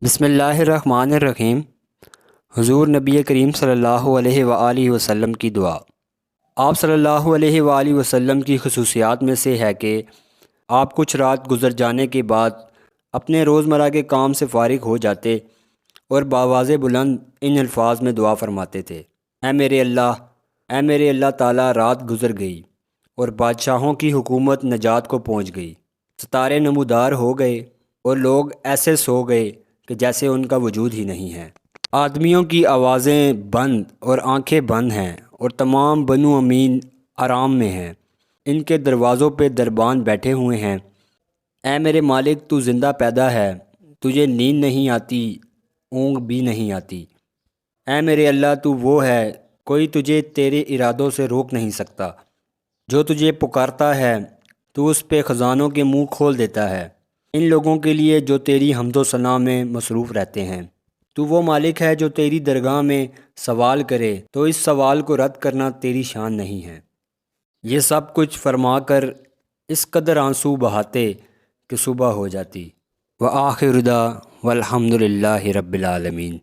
بسم اللہ الرحمن الرحیم۔ حضور نبی کریم صلی اللہ علیہ وآلہ وسلم کی دعا۔ آپ صلی اللہ علیہ وآلہ وسلم کی خصوصیات میں سے ہے کہ آپ کچھ رات گزر جانے کے بعد اپنے روزمرہ کے کام سے فارغ ہو جاتے اور بآواز بلند ان الفاظ میں دعا فرماتے تھے: اے میرے اللہ تعالیٰ، رات گزر گئی اور بادشاہوں کی حکومت نجات کو پہنچ گئی، ستارے نمودار ہو گئے اور لوگ ایسے سو گئے کہ جیسے ان کا وجود ہی نہیں ہے۔ آدمیوں کی آوازیں بند اور آنکھیں بند ہیں اور تمام بنو امین آرام میں ہیں، ان کے دروازوں پہ دربان بیٹھے ہوئے ہیں۔ اے میرے مالک، تو زندہ پیدا ہے، تجھے نیند نہیں آتی، اونگ بھی نہیں آتی۔ اے میرے اللہ، تو وہ ہے، کوئی تجھے تیرے ارادوں سے روک نہیں سکتا۔ جو تجھے پکارتا ہے تو اس پہ خزانوں کے منہ کھول دیتا ہے۔ ان لوگوں کے لیے جو تیری حمد و ثنا میں مصروف رہتے ہیں، تو وہ مالک ہے جو تیری درگاہ میں سوال کرے تو اس سوال کو رد کرنا تیری شان نہیں ہے۔ یہ سب کچھ فرما کر اس قدر آنسو بہاتے کہ صبح ہو جاتی۔ وآخر دعوانا الحمد للہ رب العالمین۔